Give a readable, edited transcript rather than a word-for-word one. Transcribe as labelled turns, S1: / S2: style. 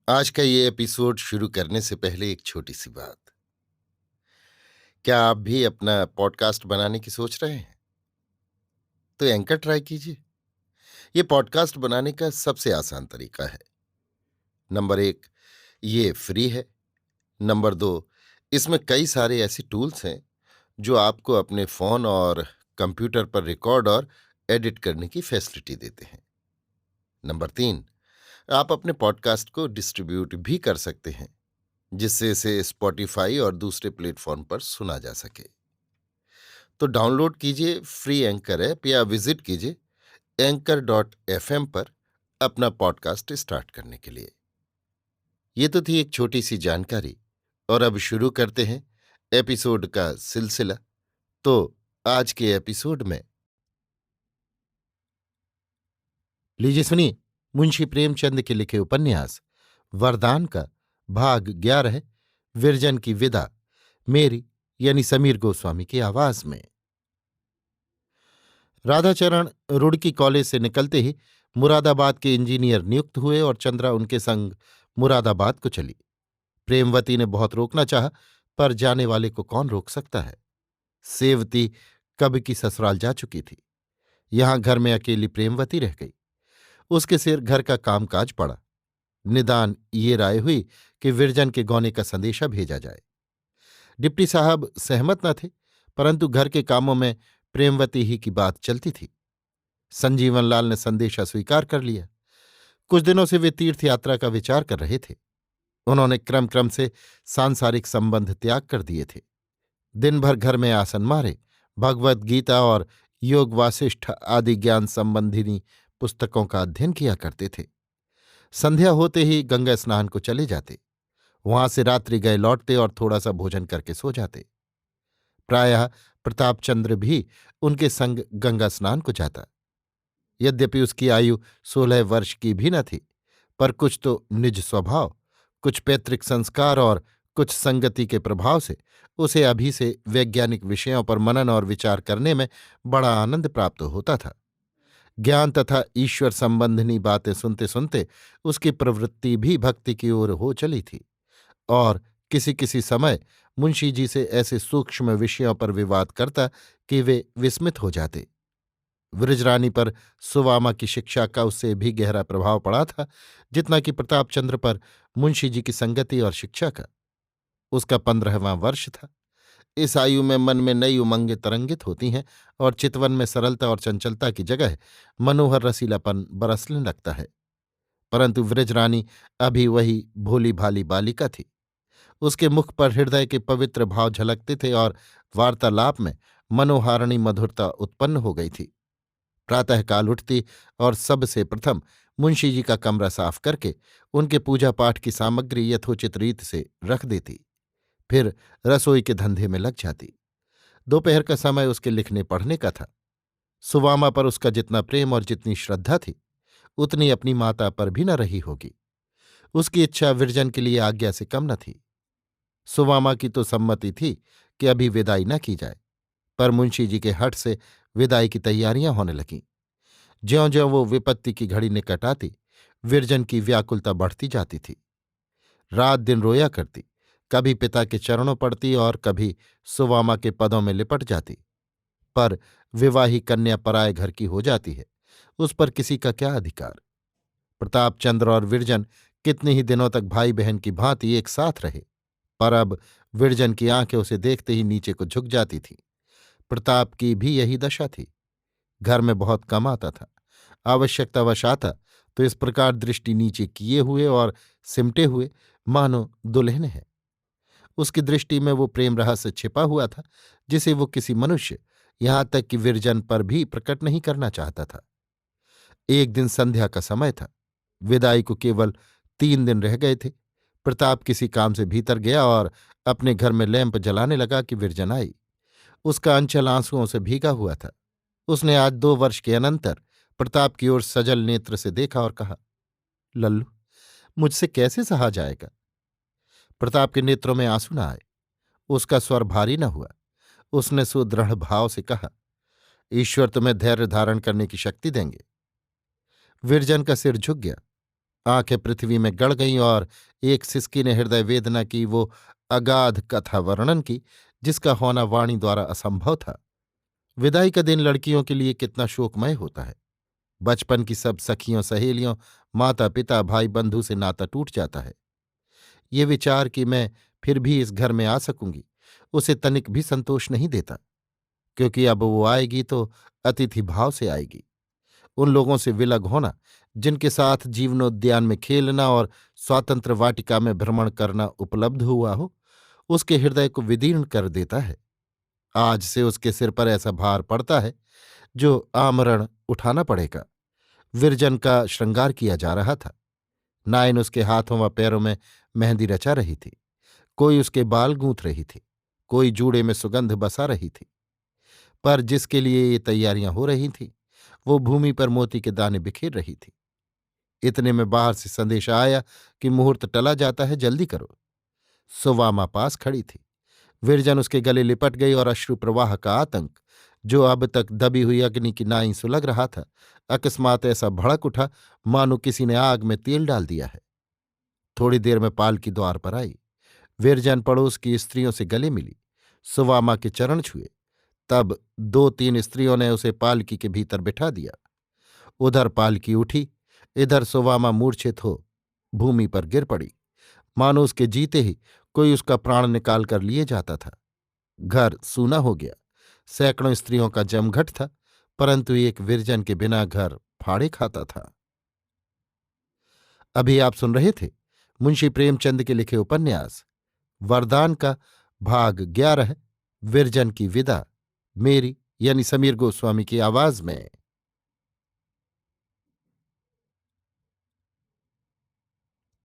S1: आज का ये एपिसोड शुरू करने से पहले एक छोटी सी बात। क्या आप भी अपना पॉडकास्ट बनाने की सोच रहे हैं? तो एंकर ट्राई कीजिए। ये पॉडकास्ट बनाने का सबसे आसान तरीका है। नंबर एक, ये फ्री है। नंबर दो, इसमें कई सारे ऐसे टूल्स हैं जो आपको अपने फोन और कंप्यूटर पर रिकॉर्ड और एडिट करने की फैसिलिटी देते हैं। नंबर तीन, आप अपने पॉडकास्ट को डिस्ट्रीब्यूट भी कर सकते हैं, जिससे इसे स्पॉटिफाई और दूसरे प्लेटफॉर्म पर सुना जा सके। तो डाउनलोड कीजिए फ्री एंकर ऐप या विजिट कीजिए anchor.fm पर अपना पॉडकास्ट स्टार्ट करने के लिए। ये तो थी एक छोटी सी जानकारी, और अब शुरू करते हैं एपिसोड का सिलसिला। तो आज के एपिसोड में लीजिए सुनिए मुंशी प्रेमचंद के लिखे उपन्यास वरदान का भाग 11, विरजन की विदा, मेरी यानी समीर गोस्वामी की आवाज में। राधाचरण रुड़की कॉलेज से निकलते ही मुरादाबाद के इंजीनियर नियुक्त हुए और चंद्रा उनके संग मुरादाबाद को चली। प्रेमवती ने बहुत रोकना चाहा, पर जाने वाले को कौन रोक सकता है। सेवती कब की ससुराल जा चुकी थी। यहां घर में अकेली प्रेमवती रह गई। उसके सिर घर का कामकाज पड़ा। निदान ये राय हुई कि विरजन के गौने का संदेशा भेजा जाए। डिप्टी साहब सहमत न थे, परंतु घर के कामों में प्रेमवती ही की बात चलती थी। संजीवन लाल ने संदेशा स्वीकार कर लिया। कुछ दिनों से वे तीर्थ यात्रा का विचार कर रहे थे। उन्होंने क्रम क्रम से सांसारिक संबंध त्याग कर दिए थे। दिन भर घर में आसन मारे भगवत गीता और योग वासिष्ठ आदि ज्ञान संबंधिनी पुस्तकों का अध्ययन किया करते थे। संध्या होते ही गंगा स्नान को चले जाते। वहां से रात्रि गए लौटते और थोड़ा सा भोजन करके सो जाते। प्रायः प्रतापचंद्र भी उनके संग गंगा स्नान को जाता। यद्यपि उसकी आयु 16 वर्ष की भी न थी, पर कुछ तो निज स्वभाव, कुछ पैतृक संस्कार और कुछ संगति के प्रभाव से उसे अभी से वैज्ञानिक विषयों पर मनन और विचार करने में बड़ा आनंद प्राप्त होता था। ज्ञान तथा ईश्वर संबंधिनी बातें सुनते सुनते उसकी प्रवृत्ति भी भक्ति की ओर हो चली थी, और किसी किसी समय मुंशी जी से ऐसे सूक्ष्म विषयों पर विवाद करता कि वे विस्मित हो जाते। वृजरानी पर सुवामा की शिक्षा का उससे भी गहरा प्रभाव पड़ा था, जितना कि प्रतापचंद्र पर मुंशी जी की संगति और शिक्षा का। उसका 15वां वर्ष था। इस आयु में मन में नई उमंगें तरंगित होती हैं, और चितवन में सरलता और चंचलता की जगह मनोहर रसीलापन बरसने लगता है। परंतु वृजरानी अभी वही भोली भाली बालिका थी। उसके मुख पर हृदय के पवित्र भाव झलकते थे, और वार्तालाप में मनोहारिणी मधुरता उत्पन्न हो गई थी। प्रातःकाल उठती और सबसे प्रथम मुंशी जी का कमरा साफ करके उनके पूजा पाठ की सामग्री यथोचित रीत से रख देती। फिर रसोई के धंधे में लग जाती। दोपहर का समय उसके लिखने पढ़ने का था। सुवामा पर उसका जितना प्रेम और जितनी श्रद्धा थी, उतनी अपनी माता पर भी न रही होगी। उसकी इच्छा विरजन के लिए आज्ञा से कम न थी। सुवामा की तो सम्मति थी कि अभी विदाई न की जाए, पर मुंशी जी के हठ से विदाई की तैयारियां होने लगीं। ज्यों ज्यों वो विपत्ति की घड़ी निकट आती, विरजन की व्याकुलता बढ़ती जाती थी। रात दिन रोया करती, कभी पिता के चरणों पड़ती और कभी सुवामा के पदों में लिपट जाती। पर विवाही कन्या पराये घर की हो जाती है, उस पर किसी का क्या अधिकार। प्रतापचंद्र और विरजन कितने ही दिनों तक भाई बहन की भांति एक साथ रहे, पर अब विरजन की आंखें उसे देखते ही नीचे को झुक जाती थीं। प्रताप की भी यही दशा थी। घर में बहुत कम आता था। आवश्यकतावश आता तो इस प्रकार दृष्टि नीचे किए हुए और सिमटे हुए, मानो दुल्हन है। उसकी दृष्टि में वो प्रेम रहस्य छिपा हुआ था, जिसे वो किसी मनुष्य, यहां तक कि विरजन पर भी प्रकट नहीं करना चाहता था। एक दिन संध्या का समय था। विदाई को केवल 3 दिन रह गए थे। प्रताप किसी काम से भीतर गया और अपने घर में लैंप जलाने लगा कि विरजन आई। उसका अंचल आंसुओं से भीगा हुआ था। उसने आज 2 वर्ष के अनंतर प्रताप की ओर सजल नेत्र से देखा और कहा, लल्लू, मुझसे कैसे सहा जाएगा। प्रताप के नेत्रों में आंसू न आए। उसका स्वर भारी न हुआ। उसने सुदृढ़ भाव से कहा, ईश्वर तुम्हें धैर्य धारण करने की शक्ति देंगे। विरजन का सिर झुक गया। आंखें पृथ्वी में गड़ गईं और एक सिसकी ने हृदय वेदना की वो अगाध कथा वर्णन की जिसका होना वाणी द्वारा असंभव था। विदाई का दिन लड़कियों के लिए कितना शोकमय होता है। बचपन की सब सखियों सहेलियों माता पिता भाई बंधु से नाता टूट जाता है। ये विचार कि मैं फिर भी इस घर में आ सकूंगी उसे तनिक भी संतोष नहीं देता, क्योंकि अब वो आएगी तो अतिथि भाव से आएगी। उन लोगों से विलग होना जिनके साथ जीवनोद्यान में खेलना और स्वातंत्र वाटिका में भ्रमण करना उपलब्ध हुआ हो, उसके हृदय को विदीर्ण कर देता है। आज से उसके सिर पर ऐसा भार पड़ता है जो आमरण उठाना पड़ेगा। विरजन का श्रृंगार किया जा रहा था। नायन उसके हाथों व पैरों में मेहंदी रचा रही थी, कोई उसके बाल गूंथ रही थी, कोई जूड़े में सुगंध बसा रही थी। पर जिसके लिए ये तैयारियां हो रही थीं वो भूमि पर मोती के दाने बिखेर रही थी। इतने में बाहर से संदेश आया कि मुहूर्त टला जाता है, जल्दी करो। सुवामा पास खड़ी थी। विरजन उसके गले लिपट गई और अश्रु प्रवाह का आतंक, जो अब तक दबी हुई अग्नि की नाई सुलग रहा था, अकस्मात ऐसा भड़क उठा मानो किसी ने आग में तेल डाल दिया है। थोड़ी देर में पालकी द्वार पर आई। विरजन पड़ोस की स्त्रियों से गले मिली, सुवामा के चरण छुए। तब दो तीन स्त्रियों ने उसे पालकी के भीतर बिठा दिया। उधर पालकी उठी, इधर सुवामा मूर्छित हो भूमि पर गिर पड़ी, मानो उसके जीते ही कोई उसका प्राण निकाल कर लिए जाता था। घर सूना हो गया। सैकड़ों स्त्रियों का जमघट था, परंतु एक विरजन के बिना घर फाड़े खाता था। अभी आप सुन रहे थे मुंशी प्रेमचंद के लिखे उपन्यास वरदान का भाग 11 विरजन की विदा, मेरी यानी समीर गोस्वामी की आवाज में।